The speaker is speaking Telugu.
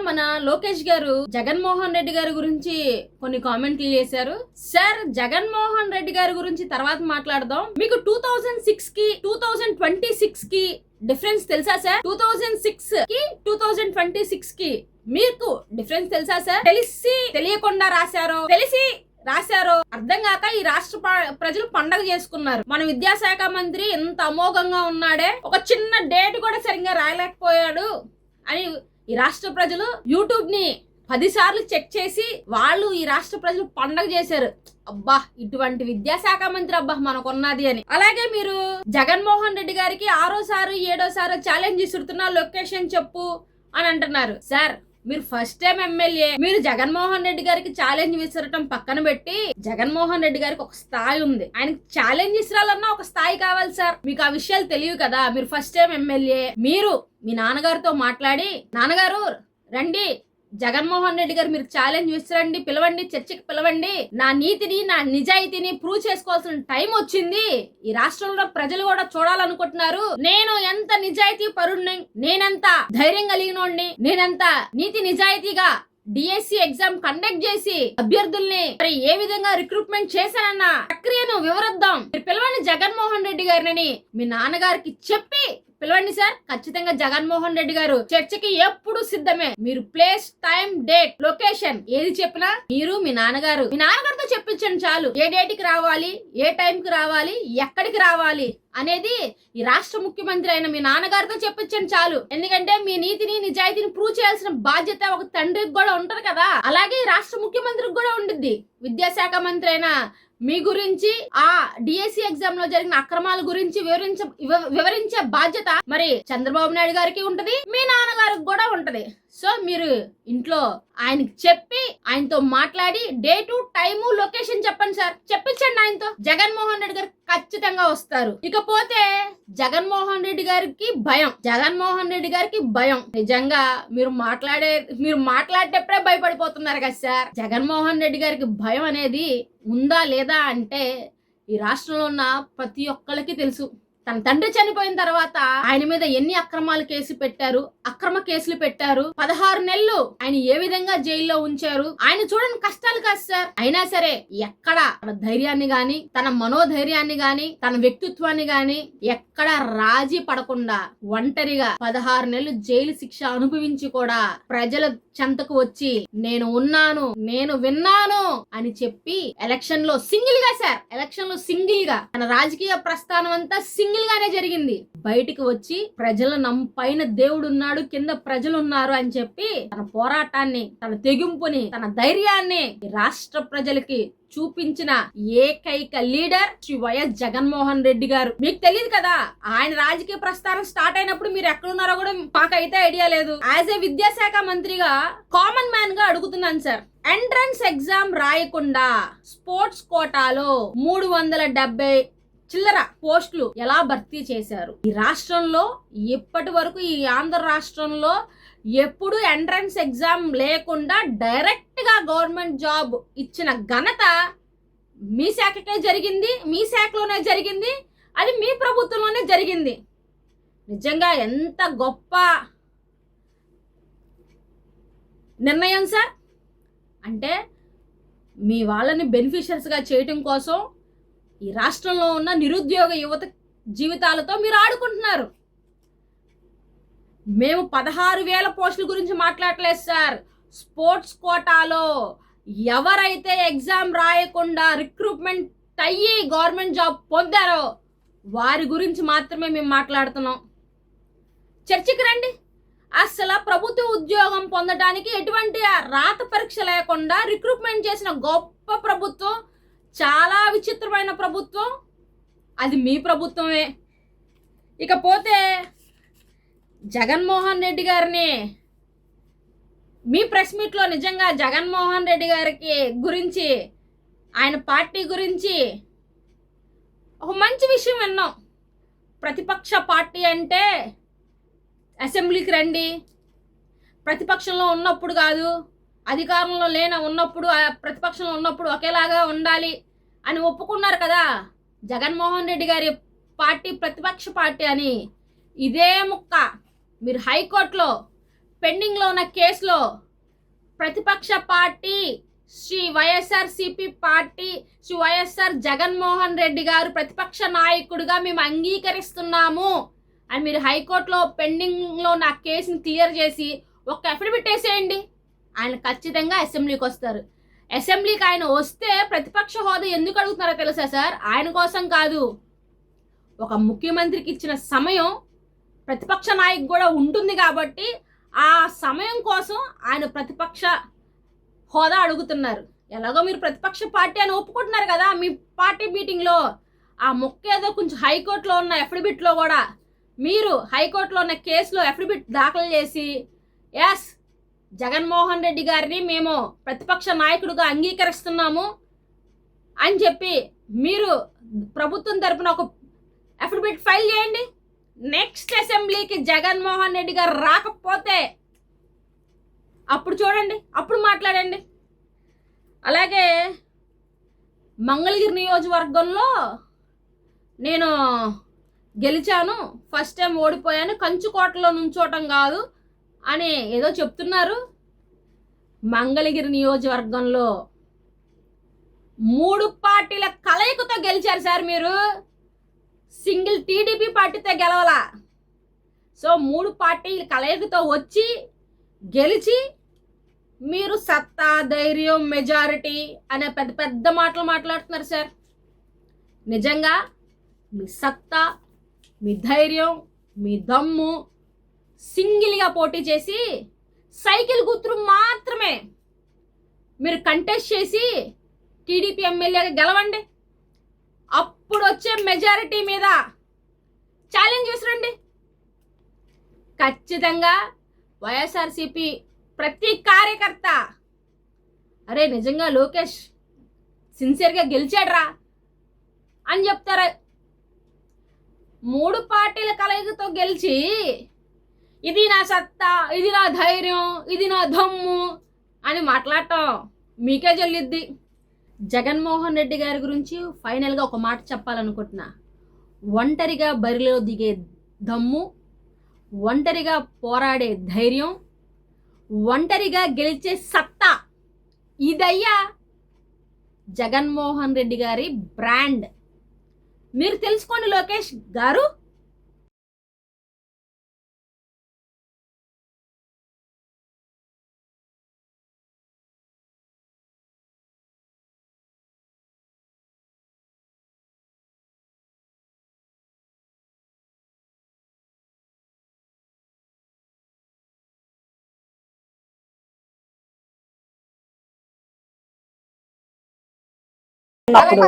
మన లోకేష్ గారు జగన్మోహన్ రెడ్డి గారి గురించి కొన్ని కామెంట్లు చేశారు. సార్, జగన్మోహన్ రెడ్డి గారి గురించి తర్వాత మాట్లాడదాం. మీకు 2006 కి 2026 కి డిఫరెన్స్ తెలుసా సార్? 2006 కి 2026 కి మీకు డిఫరెన్స్ తెలుసా సార్? తెలిసి తెలియకుండా రాశారో, తెలిసి రాశారో అర్థం కాక ఈ రాష్ట్ర ప్రజలు పండగ చేసుకున్నారు. మన విద్యాశాఖ మంత్రి ఎంత అమోఘంగా ఉన్నాడే, ఒక చిన్న డేట్ కూడా సరిగ్గా రాయలేకపోయాడు అని ఈ రాష్ట్ర ప్రజలు యూట్యూబ్ ని 10 సార్లు చెక్ చేసి వాళ్ళు ఈ రాష్ట్ర ప్రజలు పండగ చేశారు. అబ్బా, ఇటువంటి విద్యాశాఖ మంత్రి అబ్బా మనకున్నది అని. అలాగే మీరు జగన్మోహన్ రెడ్డి గారికి 6సారి 7సారి ఛాలెంజ్ ఇస్తున్నా లొకేషన్ చెప్పు అని అంటున్నారు. సార్, మీరు ఫస్ట్ టైం ఎమ్మెల్యే, మీరు జగన్మోహన్ రెడ్డి గారికి ఛాలెంజ్ విసరటం పక్కన పెట్టి, జగన్మోహన్ రెడ్డి గారికి ఒక స్థాయి ఉంది, ఆయనకి ఛాలెంజ్ విసరాలన్నా ఒక స్థాయి కావాలి సార్. మీకు ఆ విషయాలు తెలియవు కదా. మీరు ఫస్ట్ టైం ఎమ్మెల్యే. మీరు మీ నాన్నగారితో మాట్లాడి, నాన్నగారు రండి, జగన్మోహన్ రెడ్డి గారు మీరు ఛాలెంజ్ విసిరండి, పిలవండి, చర్చకి పిలవండి, నా నీతిని నా నిజాయితీని ప్రూవ్ చేసుకోవాల్సిన టైం వచ్చింది. ఈ రాష్ట్రంలో ప్రజలు కూడా చూడాలనుకుంటున్నారు నేను ఎంత నిజాయితీ పరుణ్ణి, నేనెంత ధైర్యం కలిగినోడిని, నేనెంత నీతి నిజాయితీగా డిఎస్సి ఎగ్జామ్ కండక్ట్ చేసి అభ్యర్థుల్ని మరి ఏ విధంగా రిక్రూట్మెంట్ చేశానన్న ప్రక్రియను వివరిద్దాం. మీరు పిలవండి జగన్మోహన్ రెడ్డి గారిని, మీ నాన్నగారికి చెప్పి పిలవండి సార్. ఖచ్చితంగా జగన్మోహన్ రెడ్డి గారు చర్చకి ఎప్పుడు సిద్ధమే. మీరు ప్లేస్, టైం, డేట్, లొకేషన్ ఏది చెప్పినా మీరు మీ నాన్నగారితో చెప్పించండి చాలు. ఏ డేట్ కి రావాలి, ఏ టైం కి రావాలి, ఎక్కడికి రావాలి అనేది ఈ రాష్ట్ర ముఖ్యమంత్రి అయిన మీ నాన్నగారితో చెప్పించండి చాలు. ఎందుకంటే మీ నీతిని నిజాయితీని ప్రూవ్ చేయాల్సిన బాధ్యత ఒక తండ్రికి కూడా ఉంటది కదా, అలాగే ఈ రాష్ట్ర ముఖ్యమంత్రికి కూడా ఉండిద్ది. విద్యాశాఖ మంత్రి అయిన మీ గురించి, ఆ డిఎస్సి ఎగ్జామ్ లో జరిగిన అక్రమాల గురించి వివరించే బాధ్యత మరి చంద్రబాబు నాయుడు గారికి ఉంటది, మీ నాన్నగారికి కూడా ఉంటది. సో మీరు ఇంట్లో ఆయనకి చెప్పి, ఆయనతో మాట్లాడి డేటు, టైము, లొకేషన్ చెప్పండి సార్. చెప్పించండి ఆయనతో. జగన్మోహన్ రెడ్డి గారు ఖచ్చితంగా వస్తారు. ఇకపోతే జగన్మోహన్ రెడ్డి గారికి భయం. నిజంగా మీరు మాట్లాడేటప్పుడే భయపడిపోతున్నారు కదా సార్. జగన్మోహన్ రెడ్డి గారికి భయం అనేది ఉందా లేదా అంటే ఈ రాష్ట్రంలో ఉన్న ప్రతి ఒక్కరికి తెలుసు. తన తండ్రి చనిపోయిన తర్వాత ఆయన మీద ఎన్ని అక్రమ కేసులు పెట్టారు, 16 నెలలు ఆయన ఏ విధంగా జైల్లో ఉంచారు. ఆయన చూడని కష్టాలు కాదు సార్. అయినా సరే ఎక్కడ తన ధైర్యాన్ని గాని, తన మనోధైర్యాన్ని గాని, తన వ్యక్తిత్వాన్ని గాని ఎక్కడ రాజీ పడకుండా ఒంటరిగా 16 నెలలు జైలు శిక్ష అనుభవించి కూడా ప్రజల చెంతకు వచ్చి నేను ఉన్నాను, నేను విన్నాను అని చెప్పి ఎలక్షన్ లో సింగిల్ గా తన రాజకీయ ప్రస్థానం అంతా సింగిల్ గానే జరిగింది. బయటికి వచ్చి ప్రజల పైన దేవుడు ఉన్నాడు, కింద ప్రజలు ఉన్నారు అని చెప్పి తన పోరాటాన్ని, తన తెగింపుని, తన ధైర్యాన్ని రాష్ట్ర ప్రజలకి చూపించిన ఏకైక లీడర్ శ్రీ వైఎస్ జగన్మోహన్ రెడ్డి గారు. మీకు తెలియదు కదా, ఆయన రాజకీయ ప్రస్థానం స్టార్ట్ అయినప్పుడు మీరు ఎక్కడున్నారో కూడా మాకైతే ఐడియా లేదు. యాజ్ ఏ విద్యాశాఖ మంత్రిగా, కామన్ మ్యాన్ గా అడుగుతున్నాను సార్. ఎంట్రన్స్ ఎగ్జామ్ రాయకుండా స్పోర్ట్స్ కోటాలో 370 చిల్లర పోస్టులు ఎలా భర్తీ చేశారు? ఈ రాష్ట్రంలో ఇప్పటి వరకు, ఈ ఆంధ్ర రాష్ట్రంలో ఎప్పుడు ఎంట్రన్స్ ఎగ్జామ్ లేకుండా డైరెక్ట్ గా గవర్నమెంట్ జాబ్ ఇచ్చిన ఘనత మీ శాఖకే జరిగింది, మీ శాఖలోనే జరిగింది, అది మీ ప్రభుత్వంలోనే జరిగింది. నిజంగా ఎంత గొప్ప నిర్ణయం సార్. అంటే మీ వాళ్ళని బెనిఫిషియర్స్ గా చేయటం కోసం ఈ రాష్ట్రంలో ఉన్న నిరుద్యోగ యువత జీవితాలతో మీరు ఆడుకుంటున్నారు. మేము 16,000 పోస్టుల గురించి మాట్లాడలేదు సార్. స్పోర్ట్స్ కోటాలో ఎవరైతే ఎగ్జామ్ రాయకుండా రిక్రూట్మెంట్ అయ్యి గవర్నమెంట్ జాబ్ పొందారో వారి గురించి మాత్రమే మేము మాట్లాడుతున్నాం. చర్చకి రండి. అసలు ప్రభుత్వ ఉద్యోగం పొందడానికి ఎటువంటి రాత పరీక్ష లేకుండా రిక్రూట్మెంట్ చేసిన గొప్ప ప్రభుత్వం, చాలా విచిత్రమైన ప్రభుత్వం, అది మీ ప్రభుత్వమే. ఇకపోతే జగన్మోహన్ రెడ్డి గారిని మీ ప్రెస్ మీట్లో నిజంగా జగన్మోహన్ రెడ్డి గారికి గురించి, ఆయన పార్టీ గురించి ఒక మంచి విషయం విన్నాం. ప్రతిపక్ష పార్టీ అంటే అసెంబ్లీకి రండి, ప్రతిపక్షంలో ఉన్నప్పుడు కాదు, అధికారంలో ఉన్నప్పుడు, ప్రతిపక్షంలో ఉన్నప్పుడు ఒకేలాగా ఉండాలి అని ఒప్పుకున్నారు కదా జగన్మోహన్ రెడ్డి గారి పార్టీ ప్రతిపక్ష పార్టీ అని. ఇదే ముక్క మీరు హైకోర్టులో పెండింగ్ లో ఉన్న కేసులో ప్రతిపక్ష పార్టీ శ్రీ వైఎస్ఆర్సిపి పార్టీ శ్రీ వైఎస్ఆర్ జగన్మోహన్ రెడ్డి గారు ప్రతిపక్ష నాయకుడిగా మేము అంగీకరిస్తున్నాము అని మీరు హైకోర్టులో పెండింగ్ లో ఉన్న కేసుని క్లియర్ చేసి ఒక అఫిడవిట్ వేసేయండి. ఆయన ఖచ్చితంగా అసెంబ్లీకి వస్తారు. అసెంబ్లీకి ఆయన వస్తే ప్రతిపక్ష హోదా ఎందుకు అడుగుతున్నారో తెలుసా సార్? ఆయన కోసం కాదు, ఒక ముఖ్యమంత్రికి ఇచ్చిన సమయం ప్రతిపక్ష నాయకు కూడా ఉంటుంది కాబట్టి ఆ సమయం కోసం ఆయన ప్రతిపక్ష హోదా అడుగుతున్నారు. ఎలాగో మీరు ప్రతిపక్ష పార్టీ అని ఒప్పుకుంటున్నారు కదా మీ పార్టీ మీటింగ్లో. ఆ మొక్క ఏదో కొంచెం హైకోర్టులో ఉన్న అఫిడవిట్లో కూడా మీరు హైకోర్టులో ఉన్న కేసులో అఫిడవిట్ దాఖలు చేసి ఎస్ జగన్మోహన్ రెడ్డి గారిని మేము ప్రతిపక్ష నాయకుడిగా అంగీకరిస్తున్నాము అని చెప్పి మీరు ప్రభుత్వం తరపున ఒక అఫిడవిట్ ఫైల్ చేయండి. నెక్స్ట్ అసెంబ్లీకి జగన్మోహన్ రెడ్డి గారు రాకపోతే అప్పుడు చూడండి, అప్పుడు మాట్లాడండి. అలాగే మంగళగిరి నియోజకవర్గంలో నేను గెలిచాను, ఫస్ట్ టైం ఓడిపోయాను, కంచుకోటలో నుంచోటం కాదు అని ఏదో చెప్తున్నారు. మంగళగిరి నియోజకవర్గంలో 3 పార్టీల కలయికతో గెలిచారు సార్ మీరు. సింగిల్ టీడీపీ పార్టీతో గెలవాలా. సో 3 పార్టీల కలయికతో వచ్చి గెలిచి మీరు సత్తా, ధైర్యం, మెజారిటీ అనే పెద్ద పెద్ద మాటలు మాట్లాడుతున్నారు సార్. నిజంగా మీ సత్తా, మీ ధైర్యం, మీ దమ్ము సింగిల్గా పోటీ చేసి సైకిల్ గుర్తు మాత్రమే మీరు కంటెస్ట్ చేసి టీడీపీ ఎమ్మెల్యేగా గెలవండి. అప్పుడు వచ్చే మెజారిటీ మీద ఛాలెంజ్ చేసిరండి. ఖచ్చితంగా వైఎస్ఆర్సీపీ ప్రతి కార్యకర్త అరే నిజంగా లోకేష్ సిన్సియర్గా గెలిచాడ్రా అని చెప్తారు. 3 పార్టీల కలయికతో గెలిచి ఇది నా సత్తా, ఇది నా ధైర్యం, ఇది నా దమ్ము అని మాట్లాడటం మీకే జల్లిద్ది. జగన్మోహన్ రెడ్డి గారి గురించి ఫైనల్గా ఒక మాట చెప్పాలనుకుంటున్నా. ఒంటరిగా బరిలో దిగే దమ్ము, ఒంటరిగా పోరాడే ధైర్యం, ఒంటరిగా గెలిచే సత్తా ఇదయ్యా జగన్మోహన్ రెడ్డి గారి బ్రాండ్. మీరు తెలుసుకోండి లోకేష్ గారు. అప్పుడు